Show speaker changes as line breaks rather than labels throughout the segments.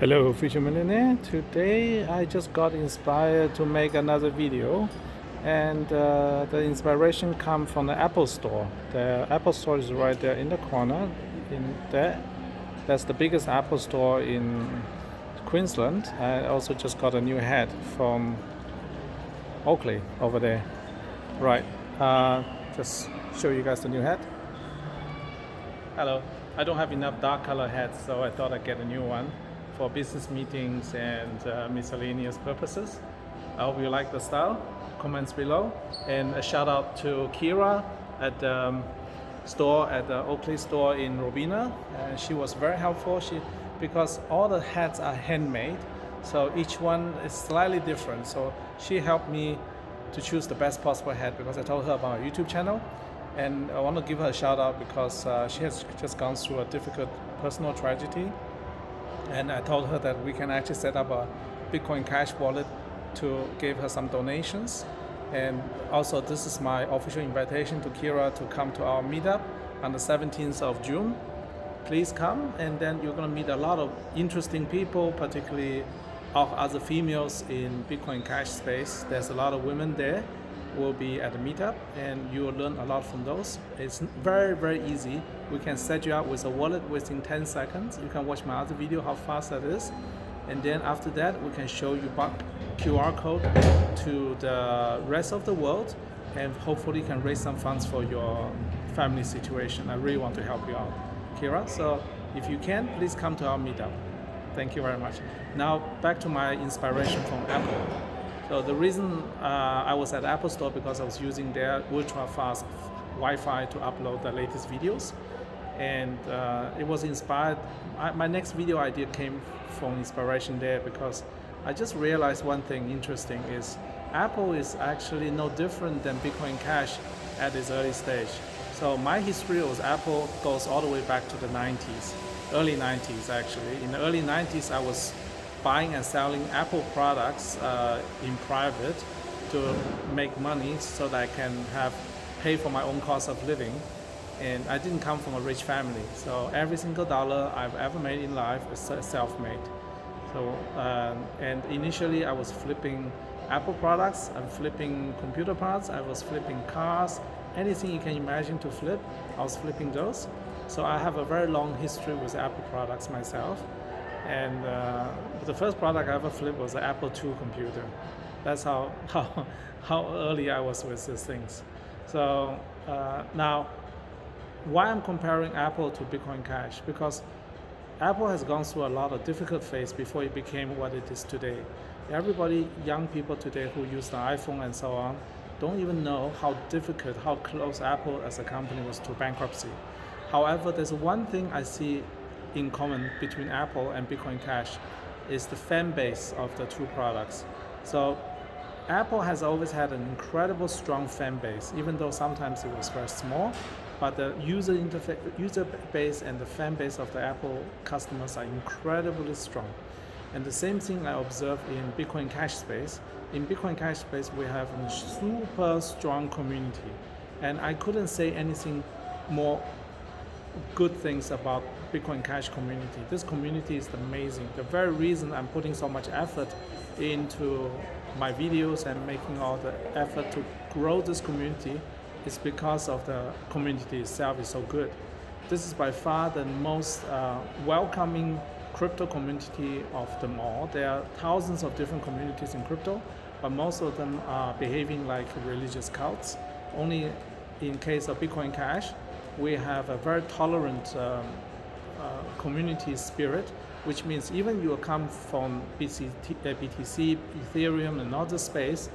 Hello, Future Millionaire. Today I just got inspired to make another video, and the inspiration come from the Apple Store. The Apple Store is right there in the corner. In there, that's the biggest Apple Store in Queensland. I also just got a new hat from Oakley over there. Right. Just show you guys the new hat. Hello. I don't have enough dark color hats, so I thought I'd get a new one for business meetings and miscellaneous purposes. I hope you like the style. Comments below. And a shout out to Kira at the store, at the Oakley store in Robina. She was very helpful. Because all the hats are handmade, so each one is slightly different. So she helped me to choose the best possible hat because I told her about my YouTube channel. And I want to give her a shout out because she has just gone through a difficult personal tragedy. And I told her that we can actually set up a Bitcoin Cash wallet to give her some donations. And also, this is my official invitation to Kira to come to our meetup on the 17th of June. Please come, and then you're going to meet a lot of interesting people, particularly of other females in Bitcoin Cash space. There's a lot of women there will be at the meetup, and you will learn a lot from those. It's very, very easy. We can set you up with a wallet within 10 seconds. You can watch my other video how fast that is. And then after that, we can show you back QR code to the rest of the world, and hopefully can raise some funds for your family situation. I really want to help you out, Kira. So if you can, please come to our meetup. Thank you very much. Now back to my inspiration from Apple. So the reason I was at Apple Store because I was using their ultra fast Wi-Fi to upload the latest videos, and it was inspired. My next video idea came from inspiration there because I just realized one thing interesting is Apple is actually no different than Bitcoin Cash at its early stage. So my history with Apple goes all the way back to the 90s, early 90s actually. In the early 90s, I was buying and selling Apple products in private to make money so that I can pay for my own cost of living. And I didn't come from a rich family, so every single dollar I've ever made in life is self-made. So and initially I was flipping Apple products, I'm flipping computer parts, I was flipping cars, anything you can imagine to flip, I was flipping those. So I have a very long history with Apple products myself. And the first product I ever flipped was the Apple II computer. That's how early I was with these things. So now, why I'm comparing Apple to Bitcoin Cash? Because Apple has gone through a lot of difficult phase before it became what it is today. Everybody, young people today who use the iPhone and so on, don't even know how difficult, how close Apple as a company was to bankruptcy. However, there's one thing I see in common between Apple and Bitcoin Cash is the fan base of the two products. So Apple has always had an incredible strong fan base, even though sometimes it was very small, but the user base and the fan base of the Apple customers are incredibly strong. And the same thing I observe in Bitcoin Cash space. In Bitcoin Cash space, we have a super strong community. And I couldn't say anything more good things about Bitcoin Cash community. This community is amazing. The very reason I'm putting so much effort into my videos and making all the effort to grow this community is because of the community itself is so good. This is by far the most welcoming crypto community of them all. There are thousands of different communities in crypto, but most of them are behaving like religious cults. Only in case of Bitcoin Cash, we have a very tolerant community spirit, which means even you come from BTC, Ethereum, and other space,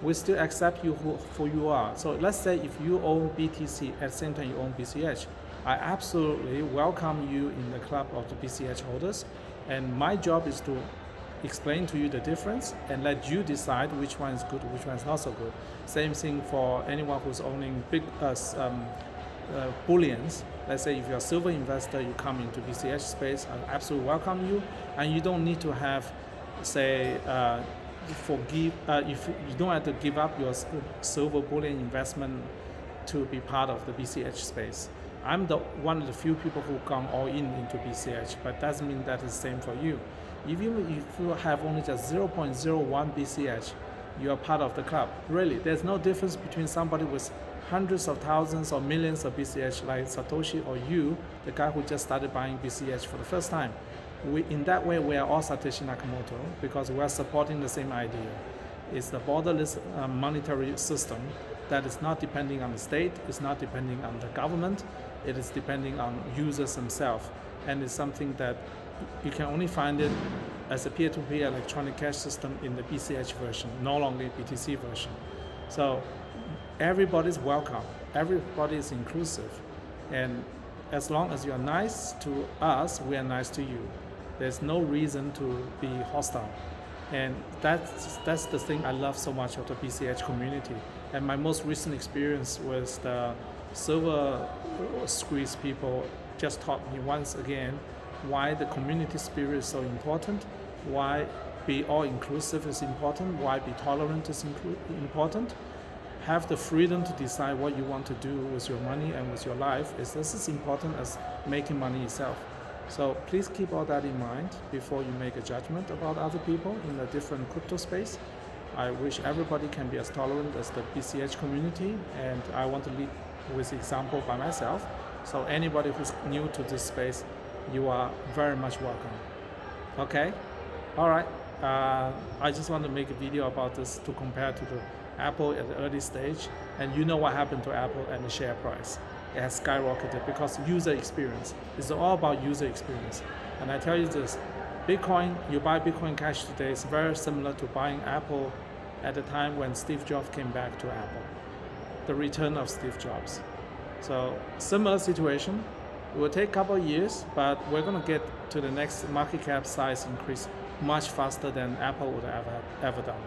we still accept you for you are. So let's say if you own BTC at the same time you own BCH, I absolutely welcome you in the club of the BCH holders, and my job is to explain to you the difference and let you decide which one is good, which one is not so good. Same thing for anyone who's owning big bullions. Let's say if you're a silver investor, you come into BCH space, I absolutely welcome you, and you don't need to have, say, if you don't have to give up your silver bullion investment to be part of the BCH space. I'm the one of the few people who gone all in into BCH, but doesn't mean that is the same for you. Even if you have only just 0.01 BCH, you are part of the club. Really, there's no difference between somebody with hundreds of thousands or millions of BCH like Satoshi or you, the guy who just started buying BCH for the first time. In that way, we are all Satoshi Nakamoto because we are supporting the same idea. It's the borderless monetary system that is not depending on the state, it's not depending on the government, it is depending on users themselves. And it's something that you can only find it as a peer-to-peer electronic cash system in the BCH version, no longer BTC version. So everybody's welcome, everybody is inclusive. And as long as you're nice to us, we are nice to you. There's no reason to be hostile. And that's the thing I love so much of the BCH community. And my most recent experience with the Silver Squeeze people just taught me once again why the community spirit is so important, why be all inclusive is important, why be tolerant is important. Have the freedom to decide what you want to do with your money and with your life is just as important as making money itself. So please keep all that in mind before you make a judgment about other people in a different crypto space. I wish everybody can be as tolerant as the BCH community, and I want to lead with example by myself. So anybody who's new to this space, you are very much welcome. Okay? All right. I just want to make a video about this to compare to the Apple at the early stage, and you know what happened to Apple and the share price. It has skyrocketed because user experience. It's all about user experience. And I tell you this, Bitcoin, you buy Bitcoin Cash today is very similar to buying Apple at the time when Steve Jobs came back to Apple. The return of Steve Jobs. So similar situation. It will take a couple of years, but we're going to get to the next market cap size increase much faster than Apple would have ever done.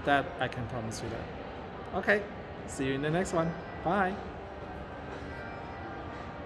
That I can promise you that. Okay, see you in the next one. Bye.